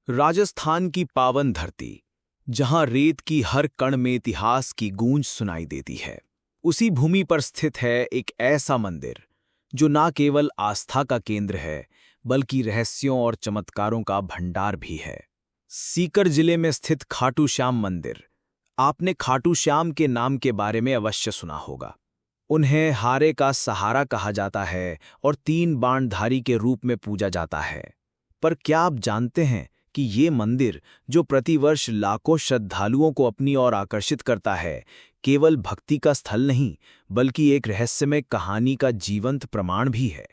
राजस्थान की पावन धरती, जहां रेत की हर कण में इतिहास की गूंज सुनाई देती है, उसी भूमि पर स्थित है एक ऐसा मंदिर जो ना केवल आस्था का केंद्र है, बल्कि रहस्यों और चमत्कारों का भंडार भी है। सीकर जिले में स्थित खाटू श्याम मंदिर। आपने खाटू श्याम के नाम के बारे में अवश्य सुना होगा। उन्हें हारे का सहारा कहा जाता है और 3 बाणधारी के रूप में पूजा जाता है। पर क्या आप जानते हैं कि ये मंदिर, जो प्रतिवर्ष लाखों श्रद्धालुओं को अपनी ओर आकर्षित करता है, केवल भक्ति का स्थल नहीं, बल्कि एक रहस्यमय कहानी का जीवंत प्रमाण भी है।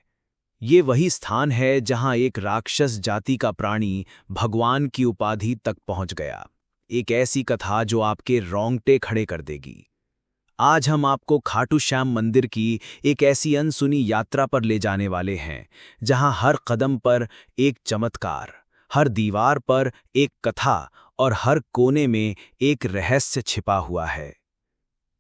ये वही स्थान है जहां एक राक्षस जाति का प्राणी भगवान की उपाधि तक पहुंच गया। एक ऐसी कथा जो आपके रोंगटे खड़े कर देगी। आज हम आपको खाटू श्याम मंदिर की एक ऐसी अनसुनी यात्रा पर ले जाने वाले हैं, जहां हर कदम पर एक चमत्कार, हर दीवार पर एक कथा और हर कोने में एक रहस्य छिपा हुआ है।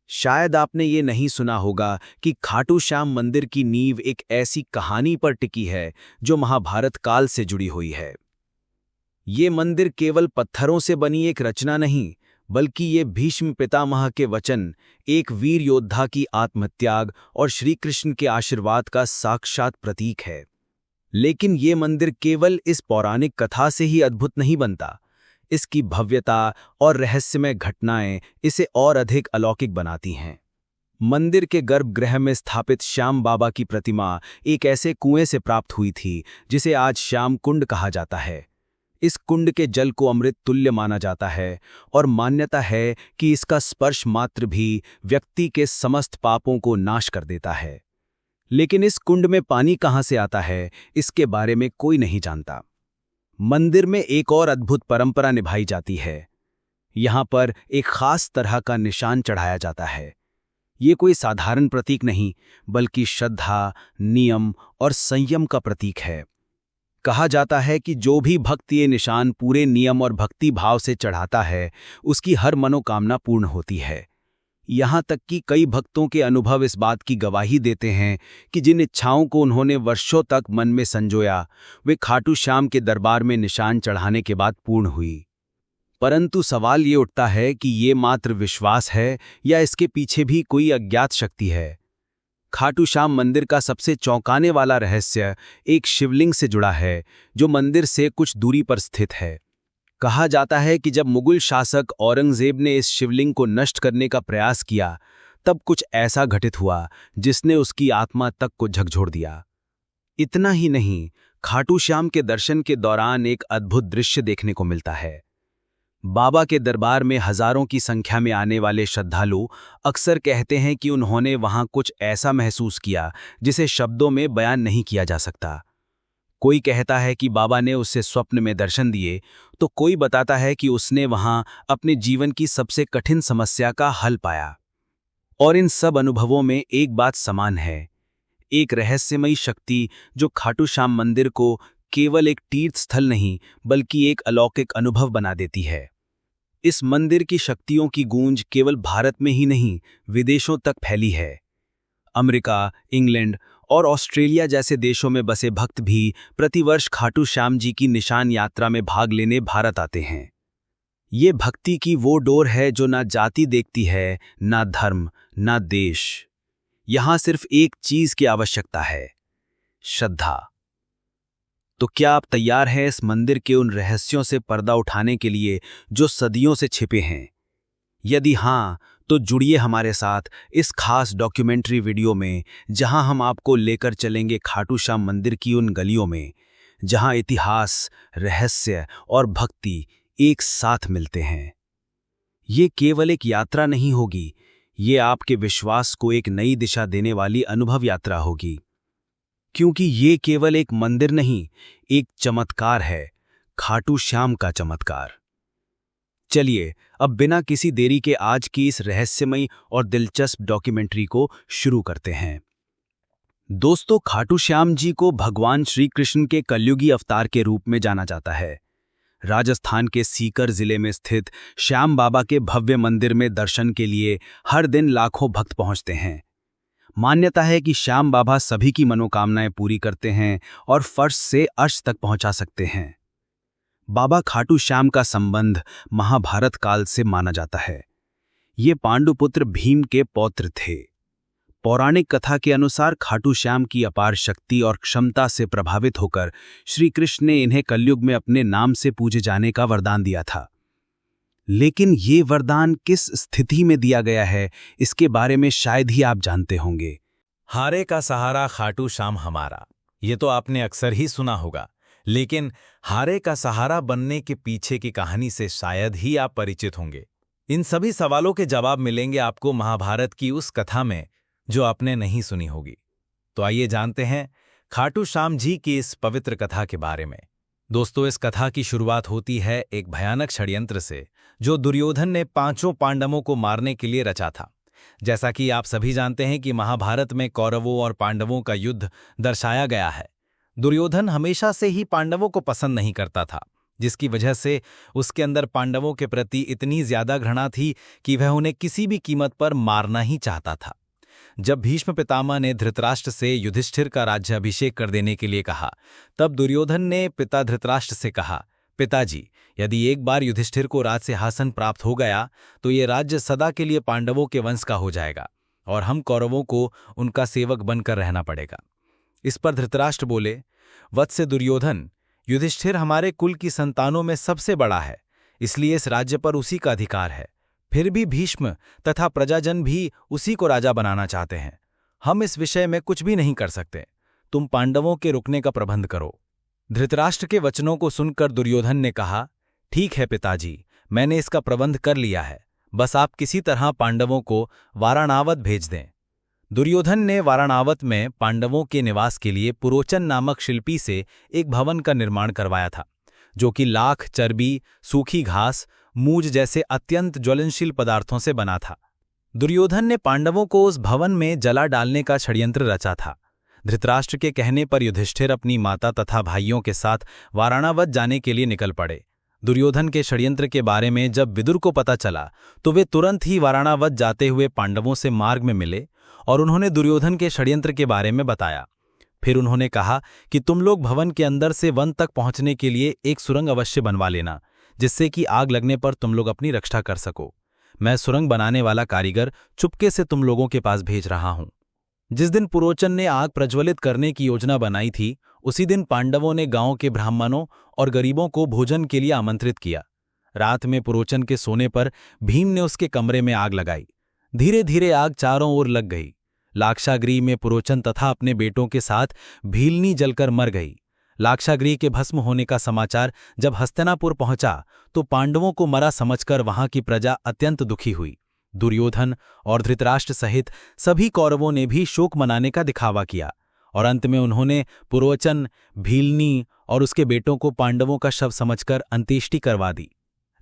शायद आपने ये नहीं सुना होगा कि खाटू श्याम मंदिर की नींव एक ऐसी कहानी पर टिकी है जो महाभारत काल से जुड़ी हुई है। ये मंदिर केवल पत्थरों से बनी एक रचना नहीं, बल्कि ये भीष्म पितामह के वचन, एक वीर योद्धा की आत्मत्याग और श्री कृष्ण के आशीर्वाद का साक्षात प्रतीक है। लेकिन ये मंदिर केवल इस पौराणिक कथा से ही अद्भुत नहीं बनता। इसकी भव्यता और रहस्यमय घटनाएं इसे और अधिक अलौकिक बनाती हैं। मंदिर के गर्भगृह में स्थापित श्याम बाबा की प्रतिमा एक ऐसे कुएं से प्राप्त हुई थी जिसे आज श्याम कुंड कहा जाता है। इस कुंड के जल को अमृत तुल्य माना जाता है और मान्यता है कि इसका स्पर्श मात्र भी व्यक्ति के समस्त पापों को नाश कर देता है। लेकिन इस कुंड में पानी कहाँ से आता है, इसके बारे में कोई नहीं जानता। मंदिर में एक और अद्भुत परंपरा निभाई जाती है। यहाँ पर एक खास तरह का निशान चढ़ाया जाता है। ये कोई साधारण प्रतीक नहीं, बल्कि श्रद्धा, नियम और संयम का प्रतीक है। कहा जाता है कि जो भी भक्त ये निशान पूरे नियम और भक्ति भाव से चढ़ाता है, उसकी हर मनोकामना पूर्ण होती है। यहाँ तक कि कई भक्तों के अनुभव इस बात की गवाही देते हैं कि जिन इच्छाओं को उन्होंने वर्षों तक मन में संजोया, वे खाटू श्याम के दरबार में निशान चढ़ाने के बाद पूर्ण हुई। परंतु सवाल ये उठता है कि ये मात्र विश्वास है या इसके पीछे भी कोई अज्ञात शक्ति है। खाटू श्याम मंदिर का सबसे चौंकाने वाला रहस्य एक शिवलिंग से जुड़ा है, जो मंदिर से कुछ दूरी पर स्थित है। कहा जाता है कि जब मुगल शासक औरंगजेब ने इस शिवलिंग को नष्ट करने का प्रयास किया, तब कुछ ऐसा घटित हुआ जिसने उसकी आत्मा तक को झकझोर दिया। इतना ही नहीं, खाटू श्याम के दर्शन के दौरान एक अद्भुत दृश्य देखने को मिलता है। बाबा के दरबार में हजारों की संख्या में आने वाले श्रद्धालु अक्सर कहते हैं कि उन्होंने वहां कुछ ऐसा महसूस किया जिसे शब्दों में बयान नहीं किया जा सकता। कोई कहता है कि बाबा ने उसे स्वप्न में दर्शन दिए, तो कोई बताता है कि उसने वहां अपने जीवन की सबसे कठिन समस्या का हल पाया। और इन सब अनुभवों में एक बात समान है, एक रहस्यमयी शक्ति जो खाटू श्याम मंदिर को केवल एक तीर्थ स्थल नहीं, बल्कि एक अलौकिक अनुभव बना देती है। इस मंदिर की शक्तियों की गूंज केवल भारत में ही नहीं, विदेशों तक फैली है। अमेरिका, इंग्लैंड और ऑस्ट्रेलिया जैसे देशों में बसे भक्त भी प्रतिवर्ष खाटू श्याम जी की निशान यात्रा में भाग लेने भारत आते हैं। ये भक्ति की वो डोर है जो ना जाति देखती है, ना धर्म, ना देश। यहां सिर्फ एक चीज की आवश्यकता है, श्रद्धा। तो क्या आप तैयार हैं इस मंदिर के उन रहस्यों से पर्दा उठाने के लिए जो सदियों से छिपे हैं? यदि हाँ, तो जुड़िए हमारे साथ इस खास डॉक्यूमेंट्री वीडियो में, जहां हम आपको लेकर चलेंगे खाटू श्याम मंदिर की उन गलियों में, जहां इतिहास, रहस्य और भक्ति एक साथ मिलते हैं। ये केवल एक यात्रा नहीं होगी, ये आपके विश्वास को एक नई दिशा देने वाली अनुभव यात्रा होगी। क्योंकि ये केवल एक मंदिर नहीं, एक चमत्कार है, खाटू श्याम का चमत्कार। चलिए अब बिना किसी देरी के आज की इस रहस्यमयी और दिलचस्प डॉक्यूमेंट्री को शुरू करते हैं। दोस्तों, खाटू श्याम जी को भगवान श्री कृष्ण के कलयुगी अवतार के रूप में जाना जाता है। राजस्थान के सीकर जिले में स्थित श्याम बाबा के भव्य मंदिर में दर्शन के लिए हर दिन लाखों भक्त पहुंचते हैं। मान्यता है कि श्याम बाबा सभी की मनोकामनाएं पूरी करते हैं और फर्श से अर्श तक पहुंचा सकते हैं। बाबा खाटू श्याम का संबंध महाभारत काल से माना जाता है। ये पांडुपुत्र भीम के पौत्र थे। पौराणिक कथा के अनुसार खाटू श्याम की अपार शक्ति और क्षमता से प्रभावित होकर श्री कृष्ण ने इन्हें कलयुग में अपने नाम से पूजे जाने का वरदान दिया था। लेकिन ये वरदान किस स्थिति में दिया गया है, इसके बारे में शायद ही आप जानते होंगे। हारे का सहारा खाटू श्याम हमारा, ये तो आपने अक्सर ही सुना होगा। लेकिन हारे का सहारा बनने के पीछे की कहानी से शायद ही आप परिचित होंगे। इन सभी सवालों के जवाब मिलेंगे आपको महाभारत की उस कथा में जो आपने नहीं सुनी होगी। तो आइए जानते हैं खाटू श्याम जी की इस पवित्र कथा के बारे में। दोस्तों, इस कथा की शुरुआत होती है एक भयानक षड्यंत्र से जो दुर्योधन ने पांचों पांडवों को मारने के लिए रचा था। जैसा कि आप सभी जानते हैं कि महाभारत में कौरवों और पांडवों का युद्ध दर्शाया गया है। दुर्योधन हमेशा से ही पांडवों को पसंद नहीं करता था, जिसकी वजह से उसके अंदर पांडवों के प्रति इतनी ज्यादा घृणा थी कि वह उन्हें किसी भी कीमत पर मारना ही चाहता था। जब भीष्म पितामह ने धृतराष्ट्र से युधिष्ठिर का राज्याभिषेक कर देने के लिए कहा, तब दुर्योधन ने पिता धृतराष्ट्र से कहा, पिताजी, यदि एक बार युधिष्ठिर को राज सिंहासन प्राप्त हो गया तो ये राज्य सदा के लिए पांडवों के वंश का हो जाएगा और हम कौरवों को उनका सेवक बनकर रहना पड़ेगा। इस पर धृतराष्ट्र बोले, वत्स दुर्योधन, युधिष्ठिर हमारे कुल की संतानों में सबसे बड़ा है, इसलिए इस राज्य पर उसी का अधिकार है। फिर भी भीष्म तथा प्रजाजन भी उसी को राजा बनाना चाहते हैं। हम इस विषय में कुछ भी नहीं कर सकते। तुम पांडवों के रुकने का प्रबंध करो। धृतराष्ट्र के वचनों को सुनकर दुर्योधन ने कहा, ठीक है पिताजी, मैंने इसका प्रबंध कर लिया है। बस आप किसी तरह पांडवों को वाराणावत भेज दें। दुर्योधन ने वाराणावत में पांडवों के निवास के लिए पुरोचन नामक शिल्पी से एक भवन का निर्माण करवाया था, जो कि लाख, चर्बी, सूखी घास, मूज जैसे अत्यंत ज्वलनशील पदार्थों से बना था। दुर्योधन ने पांडवों को उस भवन में जला डालने का षड्यंत्र रचा था। धृतराष्ट्र के कहने पर युधिष्ठिर अपनी माता तथा भाइयों के साथ वाराणावत जाने के लिए निकल पड़े। दुर्योधन के षड्यंत्र के बारे में जब विदुर को पता चला तो वे तुरंत ही वाराणावत जाते हुए पांडवों से मार्ग में मिले और उन्होंने दुर्योधन के षड्यंत्र के बारे में बताया। फिर उन्होंने कहा कि तुम लोग भवन के अंदर से वन तक पहुंचने के लिए एक सुरंग अवश्य बनवा लेना, जिससे कि आग लगने पर तुम लोग अपनी रक्षा कर सको। मैं सुरंग बनाने वाला कारीगर चुपके से तुम लोगों के पास भेज रहा हूं। जिस दिन पुरोचन ने आग प्रज्वलित करने की योजना बनाई थी, उसी दिन पांडवों ने गांव के ब्राह्मणों और गरीबों को भोजन के लिए आमंत्रित किया। रात में पुरोचन के सोने पर भीम ने उसके कमरे में आग लगाई। धीरे धीरे आग चारों ओर लग गई। लाक्षागृह में पुरोचन तथा अपने बेटों के साथ भीलनी जलकर मर गई। लाक्षागृह के भस्म होने का समाचार जब हस्तिनापुर पहुंचा तो पांडवों को मरा समझकर वहां की प्रजा अत्यंत दुखी हुई। दुर्योधन और धृतराष्ट्र सहित सभी कौरवों ने भी शोक मनाने का दिखावा किया और अंत में उन्होंने पुरोचन, भीलनी और उसके बेटों को पांडवों का शव समझकर अंत्येष्टि करवा दी।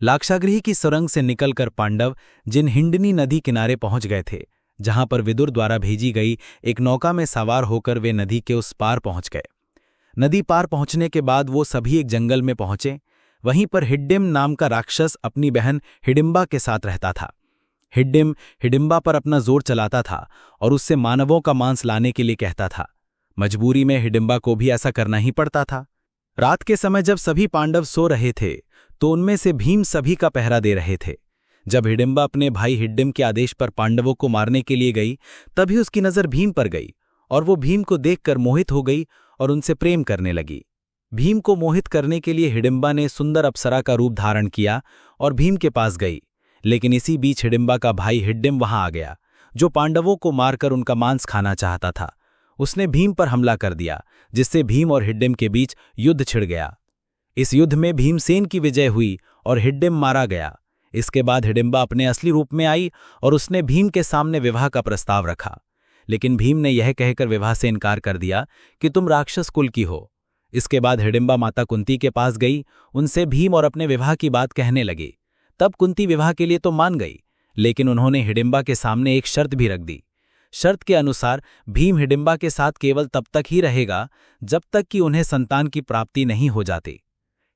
लाक्षागृह की सुरंग से निकलकर पांडव जिन हिंडनी नदी किनारे पहुंच गए थे, जहां पर विदुर द्वारा भेजी गई एक नौका में सवार होकर वे नदी के उस पार पहुंच गए। नदी पार पहुंचने के बाद वो सभी एक जंगल में पहुंचे। वहीं पर हिड्डिम नाम का राक्षस अपनी बहन हिडिंबा के साथ रहता था। हिड्डिम हिडिंबा पर अपना जोर चलाता था और उससे मानवों का मांस लाने के लिए कहता था। मजबूरी में हिडिंबा को भी ऐसा करना ही पड़ता था। रात के समय जब सभी पांडव सो रहे थे तो उनमें से भीम सभी का पहरा दे रहे थे। जब हिडिंबा अपने भाई हिड्डिम के आदेश पर पांडवों को मारने के लिए गई, तभी उसकी नजर भीम पर गई और वो भीम को देखकर मोहित हो गई और उनसे प्रेम करने लगी। भीम को मोहित करने के लिए हिडिंबा ने सुंदर अप्सरा का रूप धारण किया और भीम के पास गई। लेकिन इसी बीच हिडिंबा का भाई हिड्डिम वहां आ गया, जो पांडवों को मारकर उनका मांस खाना चाहता था। उसने भीम पर हमला कर दिया, जिससे भीम और हिड्डिम के बीच युद्ध छिड़ गया। इस युद्ध में भीमसेन की विजय हुई और हिड्डिम मारा गया। इसके बाद हिडिंबा अपने असली रूप में आई और उसने भीम के सामने विवाह का प्रस्ताव रखा। लेकिन भीम ने यह कहकर विवाह से इनकार कर दिया कि तुम राक्षस कुल की हो। इसके बाद हिडिंबा माता कुंती के पास गई, उनसे भीम और अपने विवाह की बात कहने लगी। तब कुंती विवाह के लिए तो मान गई, लेकिन उन्होंने हिडिंबा के सामने एक शर्त भी रख दी। शर्त के अनुसार भीम हिडिंबा के साथ केवल तब तक ही रहेगा जब तक कि उन्हें संतान की प्राप्ति नहीं हो जाती।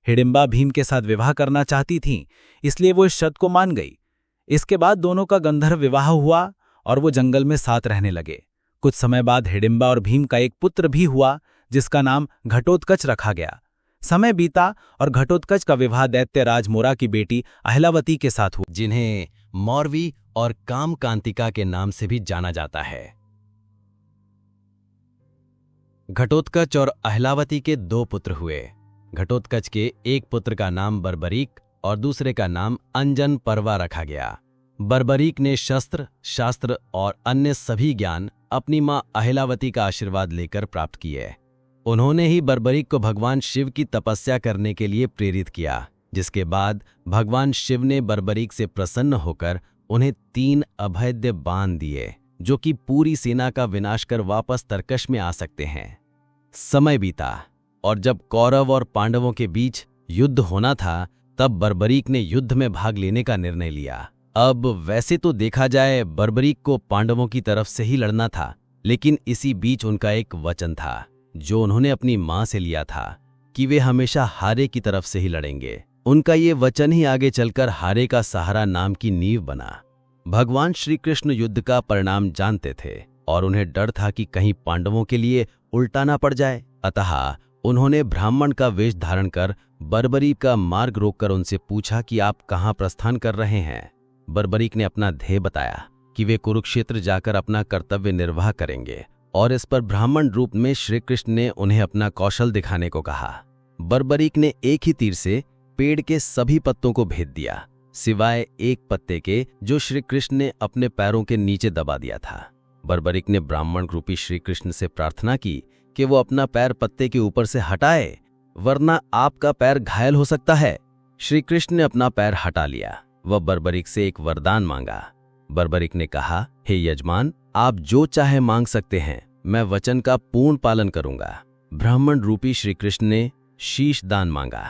हिडिंबा भीम के साथ विवाह करना चाहती थीं, इसलिए वो इस शर्त को मान गई। इसके बाद दोनों का गंधर्व विवाह हुआ और वो जंगल में साथ रहने लगे। कुछ समय बाद हिडिंबा और भीम का एक पुत्र भी हुआ, जिसका नाम घटोत्कच रखा गया। समय बीता और घटोत्कच का विवाह दैत्य राज मोरा की बेटी अहिलावती के साथ हुआ, जिन्हें मौरवी और कामकांतिका के नाम से भी जाना जाता है। घटोत्कच और अहिलावती के 2 पुत्र हुए। घटोत्कच के एक पुत्र का नाम बर्बरीक और दूसरे का नाम अंजन पर्वा रखा गया। बर्बरीक ने शस्त्र, शास्त्र और अन्य सभी ज्ञान अपनी मां अहिलावती का आशीर्वाद लेकर प्राप्त किए। उन्होंने ही बर्बरीक को भगवान शिव की तपस्या करने के लिए प्रेरित किया, जिसके बाद भगवान शिव ने बर्बरीक से प्रसन्न होकर उन्हें 3 अभेद्य बाण दिए, जो कि पूरी सेना का विनाश कर वापस तरकश में आ सकते हैं। समय बीता और जब कौरव और पांडवों के बीच युद्ध होना था, तब बर्बरीक ने युद्ध में भाग लेने का निर्णय लिया। अब वैसे तो देखा जाए बर्बरीक को पांडवों की तरफ से ही लड़ना था, लेकिन इसी बीच उनका एक वचन था जो उन्होंने अपनी मां से लिया था कि वे हमेशा हारे की तरफ से ही लड़ेंगे। उनका ये वचन ही आगे चलकर हारे का सहारा नाम की नींव बना। भगवान श्री कृष्ण युद्ध का परिणाम जानते थे और उन्हें डर था कि कहीं पांडवों के लिए उल्टा ना पड़ जाए, अतः उन्होंने ब्राह्मण का वेश धारण कर बर्बरीक का मार्ग रोककर उनसे पूछा कि आप कहाँ प्रस्थान कर रहे हैं। बर्बरीक ने अपना ध्येय बताया कि वे कुरुक्षेत्र जाकर अपना कर्तव्य निर्वाह करेंगे, और इस पर ब्राह्मण रूप में श्री कृष्ण ने उन्हें अपना कौशल दिखाने को कहा। बर्बरीक ने एक ही तीर से पेड़ के सभी पत्तों को भेद दिया, सिवाय एक पत्ते के जो श्री कृष्ण ने अपने पैरों के नीचे दबा दिया था। बर्बरीक ने ब्राह्मण रूपी श्री कृष्ण से प्रार्थना की कि वो अपना पैर पत्ते के ऊपर से हटाए, वरना आपका पैर घायल हो सकता है। श्री कृष्ण ने अपना पैर हटा लिया। वह बर्बरीक से एक वरदान मांगा। बर्बरीक ने कहा, हे यजमान, आप जो चाहे मांग सकते हैं, मैं वचन का पूर्ण पालन करूंगा। ब्राह्मण रूपी श्री कृष्ण ने शीश दान मांगा।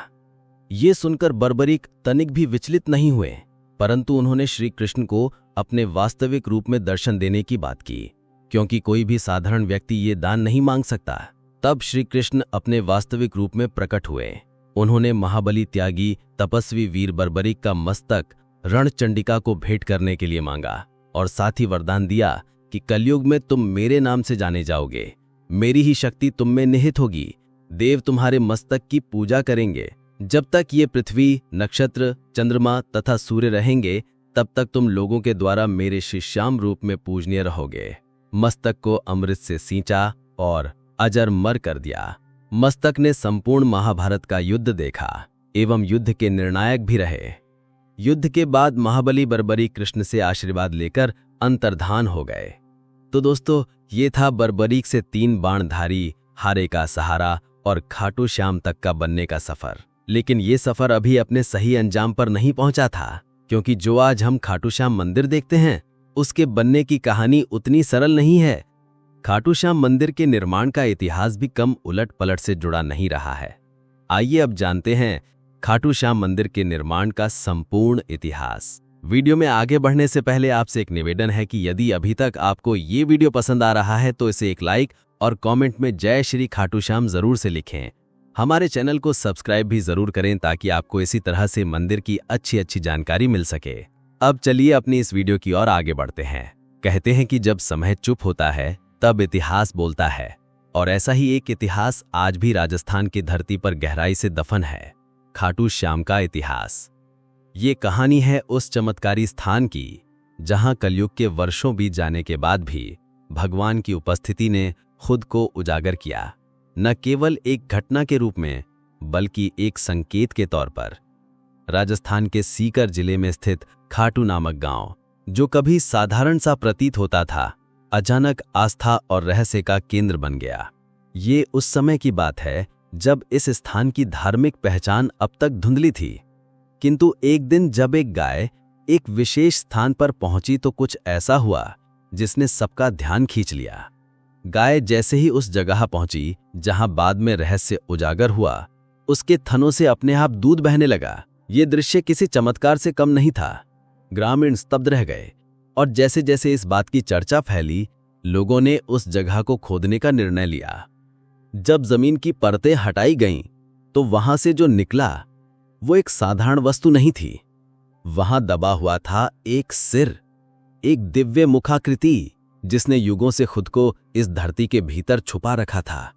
ये सुनकर बर्बरीक तनिक भी विचलित नहीं हुए, परंतु उन्होंने श्री कृष्ण को अपने वास्तविक रूप में दर्शन देने की बात की, क्योंकि कोई भी साधारण व्यक्ति ये दान नहीं मांग सकता। तब श्री कृष्ण अपने वास्तविक रूप में प्रकट हुए। उन्होंने महाबली त्यागी तपस्वी वीर बर्बरीक का मस्तक रणचंडिका को भेंट करने के लिए मांगा, और साथ ही वरदान दिया कि कलयुग में तुम मेरे नाम से जाने जाओगे, मेरी ही शक्ति तुम में निहित होगी, देव तुम्हारे मस्तक की पूजा करेंगे। जब तक ये पृथ्वी, नक्षत्र, चंद्रमा तथा सूर्य रहेंगे, तब तक तुम लोगों के द्वारा मेरे शिष्याम रूप में पूजनीय रहोगे। मस्तक को अमृत से सींचा और अजर मर कर दिया। मस्तक ने संपूर्ण महाभारत का युद्ध देखा एवं युद्ध के निर्णायक भी रहे। युद्ध के बाद महाबली बर्बरीक कृष्ण से आशीर्वाद लेकर अंतर्धान हो गए। तो दोस्तों, ये था बर्बरीक से 3 बाणधारी, हारे का सहारा और खाटू श्याम तक का बनने का सफर। लेकिन ये सफर अभी अपने सही अंजाम पर नहीं पहुंचा था, क्योंकि जो आज हम खाटू श्याम मंदिर देखते हैं, उसके बनने की कहानी उतनी सरल नहीं है। खाटू श्याम मंदिर के निर्माण का इतिहास भी कम उलट पलट से जुड़ा नहीं रहा है। आइए अब जानते हैं खाटू श्याम मंदिर के निर्माण का संपूर्ण इतिहास। वीडियो में आगे बढ़ने से पहले आपसे एक निवेदन है कि यदि अभी तक आपको ये वीडियो पसंद आ रहा है तो इसे एक लाइक और कमेंट में जय श्री खाटू श्याम जरूर से लिखें। हमारे चैनल को सब्सक्राइब भी जरूर करें ताकि आपको इसी तरह से मंदिर की अच्छी जानकारी मिल सके। अब चलिए अपनी इस वीडियो की ओर आगे बढ़ते हैं। कहते हैं कि जब समय चुप होता है तब इतिहास बोलता है, और ऐसा ही एक इतिहास आज भी राजस्थान की धरती पर गहराई से दफन है, खाटू श्याम का इतिहास। ये कहानी है उस चमत्कारी स्थान की जहां कलयुग के वर्षों बीत जाने के बाद भी भगवान की उपस्थिति ने खुद को उजागर किया, न केवल एक घटना के रूप में बल्कि एक संकेत के तौर पर। राजस्थान के सीकर जिले में स्थित खाटू नामक गांव, जो कभी साधारण सा प्रतीत होता था, अचानक आस्था और रहस्य का केंद्र बन गया। ये उस समय की बात है जब इस स्थान की धार्मिक पहचान अब तक धुंधली थी, किंतु एक दिन जब एक गाय एक विशेष स्थान पर पहुंची तो कुछ ऐसा हुआ जिसने सबका ध्यान खींच लिया। गाय जैसे ही उस जगह पहुंची जहां बाद में रहस्य उजागर हुआ, उसके थनों से अपने आप दूध बहने लगा। ये दृश्य किसी चमत्कार से कम नहीं था। ग्रामीण स्तब्ध रह गए, और जैसे जैसे इस बात की चर्चा फैली, लोगों ने उस जगह को खोदने का निर्णय लिया। जब जमीन की परतें हटाई गईं, तो वहां से जो निकला वो एक साधारण वस्तु नहीं थी। वहां दबा हुआ था एक सिर, एक दिव्य मुखाकृति जिसने युगों से खुद को इस धरती के भीतर छुपा रखा था।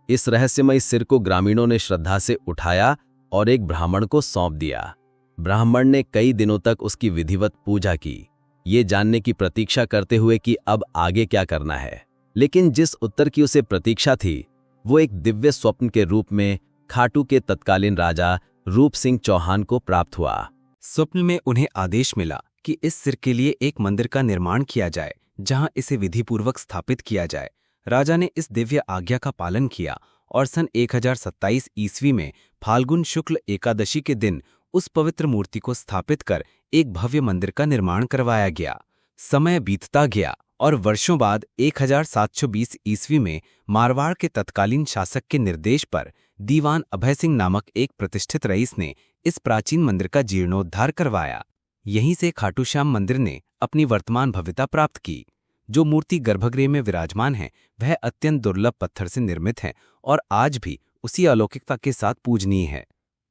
इस रहस्यमय सिर को ग्रामीणों ने श्रद्धा से उठाया और एक ब्राह्मण को सौंप दिया। ब्राह्मण ने कई दिनों तक उसकी विधिवत पूजा की, ये जानने की प्रतीक्षा करते हुए कि अब आगे क्या करना है। लेकिन जिस उत्तर की उसे प्रतीक्षा थी वो एक दिव्य स्वप्न के रूप में खाटू के तत्कालीन राजा रूप सिंह चौहान को प्राप्त हुआ। स्वप्न में उन्हें आदेश मिला कि इस सिर के लिए एक मंदिर का निर्माण किया जाए जहां इसे विधिपूर्वक स्थापित किया जाए। राजा ने इस दिव्य आज्ञा का पालन किया और सन 1027 ईस्वी में फाल्गुन शुक्ल एकादशी के दिन उस पवित्र मूर्ति को स्थापित कर एक भव्य मंदिर का निर्माण करवाया गया। समय बीतता गया और वर्षों बाद 1720 ईस्वी में मारवाड़ के तत्कालीन शासक के निर्देश पर दीवान अभय सिंह नामक एक प्रतिष्ठित रईस ने इस प्राचीन मंदिर का जीर्णोद्धार करवाया। यहीं से खाटू श्याम मंदिर ने अपनी वर्तमान भव्यता प्राप्त की। जो मूर्ति गर्भगृह में विराजमान है वह अत्यंत दुर्लभ पत्थर से निर्मित है और आज भी उसी अलौकिकता के साथ पूजनीय है।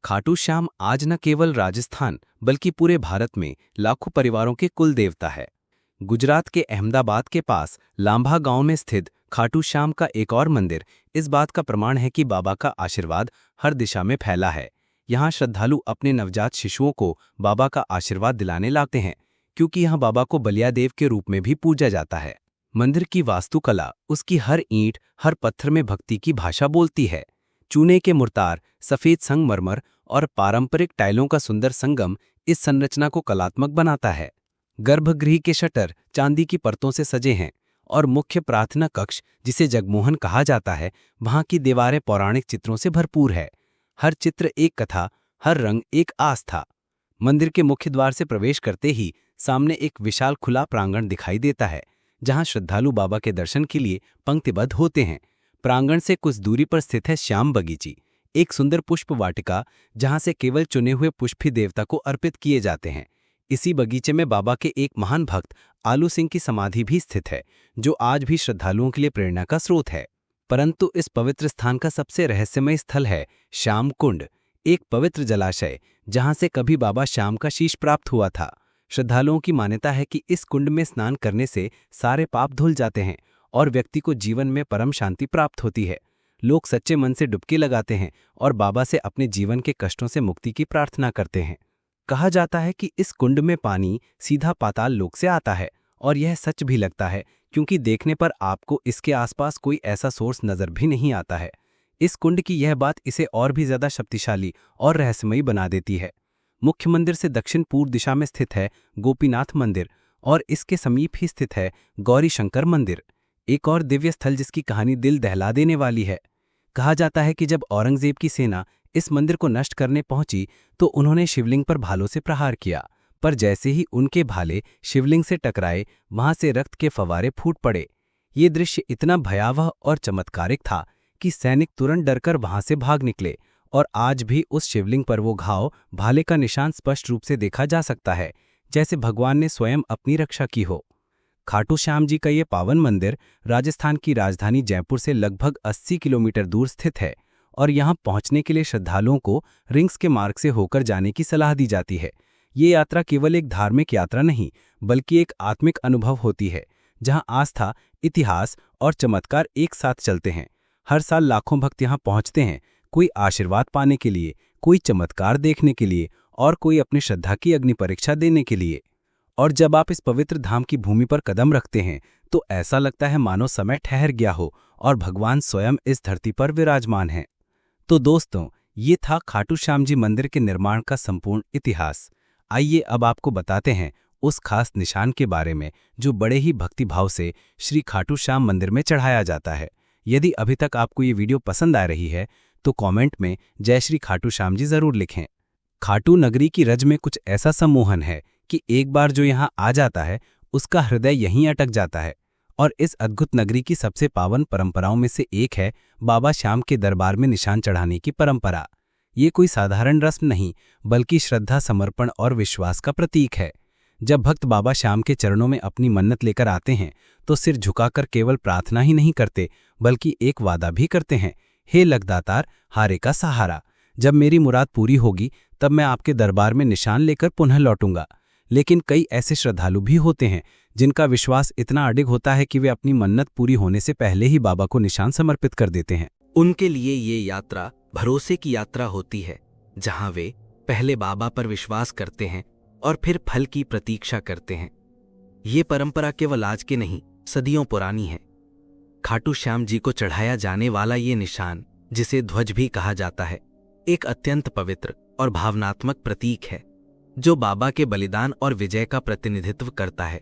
खाटू श्याम आज न केवल राजस्थान बल्कि पूरे भारत में लाखों परिवारों के कुल देवता है। गुजरात के अहमदाबाद के पास लांभा गांव में स्थित खाटू श्याम का एक और मंदिर इस बात का प्रमाण है कि बाबा का आशीर्वाद हर दिशा में फैला है। यहाँ श्रद्धालु अपने नवजात शिशुओं को बाबा का आशीर्वाद दिलाने लाते हैं, क्योंकि यहाँ बाबा को बलियादेव के रूप में भी पूजा जाता है। मंदिर की वास्तुकला, उसकी हर ईंट, हर पत्थर में भक्ति की भाषा बोलती है। चूने के मुर्तार, सफेद संगमरमर और पारंपरिक टाइलों का सुंदर संगम इस संरचना को कलात्मक बनाता है। गर्भगृह के शटर चांदी की परतों से सजे हैं और मुख्य प्रार्थना कक्ष, जिसे जगमोहन कहा जाता है, वहां की दीवारें पौराणिक चित्रों से भरपूर है। हर चित्र एक कथा, हर रंग एक आस्था। मंदिर के मुख्य द्वार से प्रवेश करते ही सामने एक विशाल खुला प्रांगण दिखाई देता है, जहां श्रद्धालु बाबा के दर्शन के लिए पंक्तिबद्ध होते हैं। प्रांगण से कुछ दूरी पर स्थित है श्याम बगीची, एक सुंदर पुष्प वाटिका, जहां से केवल चुने हुए पुष्प ही देवता को अर्पित किए जाते हैं। इसी बगीचे में बाबा के एक महान भक्त आलू सिंह की समाधि भी स्थित है, जो आज भी श्रद्धालुओं के लिए प्रेरणा का स्रोत है। परंतु इस पवित्र स्थान का सबसे रहस्यमय स्थल है श्याम कुंड, एक पवित्र जलाशय जहां से कभी बाबा श्याम का शीश प्राप्त हुआ था। श्रद्धालुओं की मान्यता है कि इस कुंड में स्नान करने से सारे पाप धुल जाते हैं और व्यक्ति को जीवन में परम शांति प्राप्त होती है। लोग सच्चे मन से डुबकी लगाते हैं और बाबा से अपने जीवन के कष्टों से मुक्ति की प्रार्थना करते हैं। कहा जाता है कि इस कुंड में पानी सीधा पाताल लोक से आता है, और यह सच भी लगता है, क्योंकि देखने पर आपको इसके आसपास कोई ऐसा सोर्स नजर भी नहीं आता है। इस कुंड की यह बात इसे और भी ज्यादा शक्तिशाली और रहस्यमयी बना देती है। मुख्य मंदिर से दक्षिण पूर्व दिशा में स्थित है गोपीनाथ मंदिर और इसके समीप ही स्थित है गौरी शंकर मंदिर, एक और दिव्य स्थल जिसकी कहानी दिल दहला देने वाली है। कहा जाता है कि जब औरंगजेब की सेना इस मंदिर को नष्ट करने पहुंची तो उन्होंने शिवलिंग पर भालों से प्रहार किया, पर जैसे ही उनके भाले शिवलिंग से टकराए वहां से रक्त के फवारे फूट पड़े। ये दृश्य इतना भयावह और चमत्कारिक था कि सैनिक तुरंत डरकर वहां से भाग निकले, और आज भी उस शिवलिंग पर वो घाव, भाले का निशान स्पष्ट रूप से देखा जा सकता है, जैसे भगवान ने स्वयं अपनी रक्षा की हो। खाटू श्याम जी का ये पावन मंदिर राजस्थान की राजधानी जयपुर से लगभग 80 किलोमीटर दूर स्थित है, और यहाँ पहुँचने के लिए श्रद्धालुओं को रिंग्स के मार्ग से होकर जाने की सलाह दी जाती है। ये यात्रा केवल एक धार्मिक यात्रा नहीं, बल्कि एक आत्मिक अनुभव होती है, जहाँ आस्था, इतिहास और चमत्कार एक साथ चलते हैं। हर साल लाखों भक्त यहाँ पहुँचते हैं, कोई आशीर्वाद पाने के लिए, कोई चमत्कार देखने के लिए और कोई अपनी श्रद्धा की अग्नि परीक्षा देने के लिए। और जब आप इस पवित्र धाम की भूमि पर कदम रखते हैं तो ऐसा लगता है मानो समय ठहर गया हो और भगवान स्वयं इस धरती पर विराजमान हैं। तो दोस्तों, ये था खाटू श्याम जी मंदिर के निर्माण का संपूर्ण इतिहास। आइए अब आपको बताते हैं उस खास निशान के बारे में जो बड़े ही भक्तिभाव से श्री खाटू श्याम मंदिर में चढ़ाया जाता है। यदि अभी तक आपको ये वीडियो पसंद आ रही है तो कमेंट में जय श्री खाटू श्याम जी जरूर लिखें। खाटू नगरी की रज में कुछ ऐसा सम्मोहन है कि एक बार जो यहाँ आ जाता है उसका हृदय यहीं अटक जाता है। और इस अद्भुत नगरी की सबसे पावन परंपराओं में से एक है बाबा श्याम के दरबार में निशान चढ़ाने की परंपरा। ये कोई साधारण रस्म नहीं, बल्कि श्रद्धा, समर्पण और विश्वास का प्रतीक है। जब भक्त बाबा श्याम के चरणों में अपनी मन्नत लेकर आते हैं तो सिर झुकाकर केवल प्रार्थना ही नहीं करते, बल्कि एक वादा भी करते हैं, हे लखदातार, हारे का सहारा, जब मेरी मुराद पूरी होगी तब मैं आपके दरबार में निशान लेकर पुनः लौटूंगा। लेकिन कई ऐसे श्रद्धालु भी होते हैं जिनका विश्वास इतना अडिग होता है कि वे अपनी मन्नत पूरी होने से पहले ही बाबा को निशान समर्पित कर देते हैं। उनके लिए ये यात्रा भरोसे की यात्रा होती है, जहां वे पहले बाबा पर विश्वास करते हैं और फिर फल की प्रतीक्षा करते हैं। ये परंपरा केवल आज की नहीं, सदियों पुरानी है। खाटू श्याम जी को चढ़ाया जाने वाला ये निशान, जिसे ध्वज भी कहा जाता है, एक अत्यंत पवित्र और भावनात्मक प्रतीक है, जो बाबा के बलिदान और विजय का प्रतिनिधित्व करता है।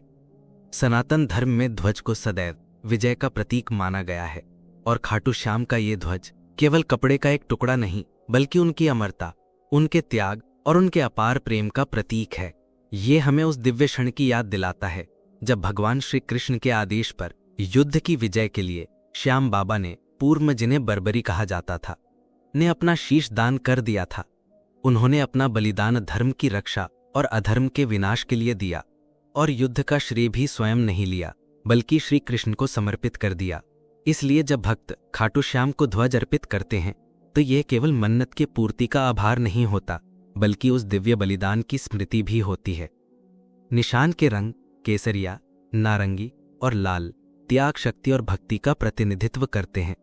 सनातन धर्म में ध्वज को सदैव विजय का प्रतीक माना गया है, और खाटू श्याम का ये ध्वज केवल कपड़े का एक टुकड़ा नहीं, बल्कि उनकी अमरता, उनके त्याग और उनके अपार प्रेम का प्रतीक है। ये हमें उस दिव्य क्षण की याद दिलाता है जब भगवान श्री कृष्ण के आदेश पर युद्ध की विजय के लिए श्याम बाबा ने, पूर्व में जिन्हें बर्बरी कहा जाता था, ने अपना शीश दान कर दिया था। उन्होंने अपना बलिदान धर्म की रक्षा और अधर्म के विनाश के लिए दिया, और युद्ध का श्रेय भी स्वयं नहीं लिया, बल्कि श्री कृष्ण को समर्पित कर दिया। इसलिए जब भक्त खाटू श्याम को ध्वज अर्पित करते हैं, तो यह केवल मन्नत की पूर्ति का आभार नहीं होता, बल्कि उस दिव्य बलिदान की स्मृति भी होती है। निशान के रंग केसरिया, नारंगी और लाल त्याग, शक्ति और भक्ति का प्रतिनिधित्व करते हैं।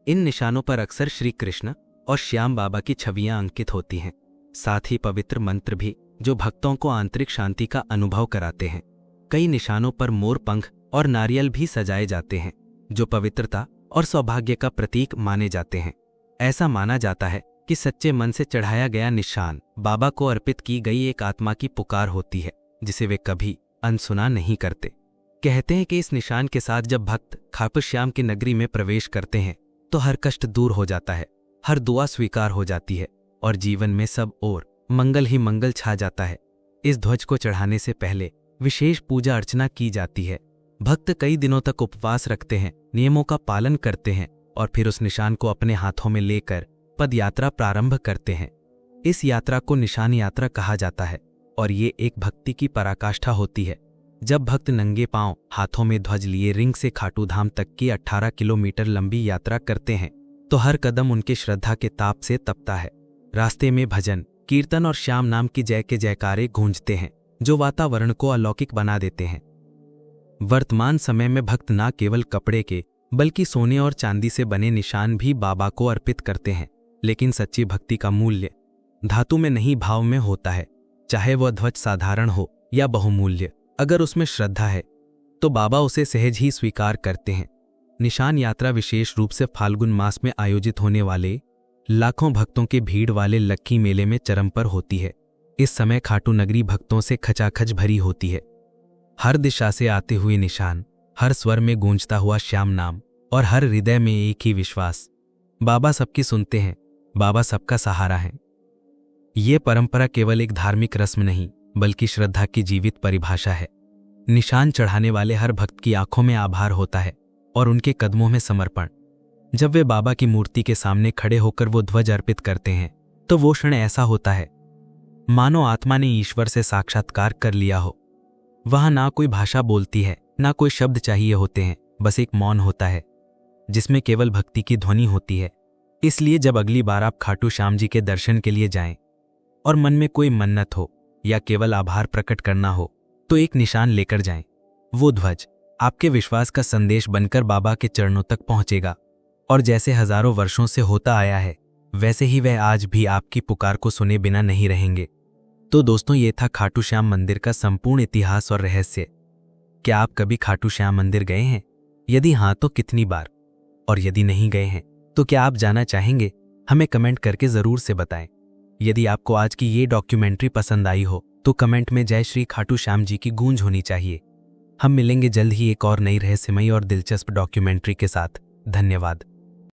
इन निशानों पर अक्सर श्री कृष्ण और श्याम बाबा की छवियां अंकित होती हैं, साथ ही पवित्र मंत्र भी, जो भक्तों को आंतरिक शांति का अनुभव कराते हैं। कई निशानों पर मोर पंख और नारियल भी सजाए जाते हैं, जो पवित्रता और सौभाग्य का प्रतीक माने जाते हैं। ऐसा माना जाता है कि सच्चे मन से चढ़ाया गया निशान बाबा को अर्पित की गई एक आत्मा की पुकार होती है, जिसे वे कभी अनसुना नहीं करते। कहते हैं कि इस निशान के साथ जब भक्त खाटू श्याम की नगरी में प्रवेश करते हैं, तो हर कष्ट दूर हो जाता है, हर दुआ स्वीकार हो जाती है, और जीवन में सब ओर मंगल ही मंगल छा जाता है। इस ध्वज को चढ़ाने से पहले विशेष पूजा अर्चना की जाती है। भक्त कई दिनों तक उपवास रखते हैं, नियमों का पालन करते हैं, और फिर उस निशान को अपने हाथों में लेकर पद यात्रा प्रारंभ करते हैं। इस यात्रा को निशान यात्रा कहा जाता है, और ये एक भक्ति की पराकाष्ठा होती है। जब भक्त नंगे पांव हाथों में ध्वज लिए रिंग से खाटू धाम तक की 18 किलोमीटर लंबी यात्रा करते हैं, तो हर कदम उनके श्रद्धा के ताप से तपता है। रास्ते में भजन, कीर्तन और श्याम नाम की जय के जयकारे गूंजते हैं, जो वातावरण को अलौकिक बना देते हैं। वर्तमान समय में भक्त न केवल कपड़े के, बल्कि सोने और चांदी से बने निशान भी बाबा को अर्पित करते हैं। लेकिन सच्ची भक्ति का मूल्य धातु में नहीं, भाव में होता है। चाहे वह ध्वज साधारण हो या बहुमूल्य, अगर उसमें श्रद्धा है तो बाबा उसे सहज ही स्वीकार करते हैं। निशान यात्रा विशेष रूप से फाल्गुन मास में आयोजित होने वाले लाखों भक्तों के भीड़ वाले लक्की मेले में चरम पर होती है। इस समय खाटू नगरी भक्तों से खचाखच भरी होती है। हर दिशा से आते हुए निशान, हर स्वर में गूंजता हुआ श्याम नाम, और हर हृदय में एक ही विश्वास, बाबा सबकी सुनते हैं, बाबा सबका सहारा है। ये परंपरा केवल एक धार्मिक रस्म नहीं, बल्कि श्रद्धा की जीवित परिभाषा है। निशान चढ़ाने वाले हर भक्त की आंखों में आभार होता है, और उनके कदमों में समर्पण। जब वे बाबा की मूर्ति के सामने खड़े होकर वो ध्वज अर्पित करते हैं, तो वो क्षण ऐसा होता है मानो आत्मा ने ईश्वर से साक्षात्कार कर लिया हो। वहां ना कोई भाषा बोलती है, ना कोई शब्द चाहिए होते हैं, बस एक मौन होता है, जिसमें केवल भक्ति की ध्वनि होती है। इसलिए जब अगली बार आप खाटू श्याम जी के दर्शन के लिए जाएं, और मन में कोई मन्नत हो या केवल आभार प्रकट करना हो, तो एक निशान लेकर जाएं। वो ध्वज आपके विश्वास का संदेश बनकर बाबा के चरणों तक पहुंचेगा, और जैसे हजारों वर्षों से होता आया है, वैसे ही वह आज भी आपकी पुकार को सुने बिना नहीं रहेंगे। तो दोस्तों, ये था खाटू श्याम मंदिर का संपूर्ण इतिहास और रहस्य। क्या आप कभी खाटू श्याम मंदिर गए हैं? यदि हाँ, तो कितनी बार? और यदि नहीं गए हैं, तो क्या आप जाना चाहेंगे? हमें कमेंट करके जरूर से बताएं। यदि आपको आज की ये डॉक्यूमेंट्री पसंद आई हो, तो कमेंट में जय श्री खाटू श्याम जी की गूंज होनी चाहिए। हम मिलेंगे जल्द ही एक और नई रहस्यमयी और दिलचस्प डॉक्यूमेंट्री के साथ। धन्यवाद।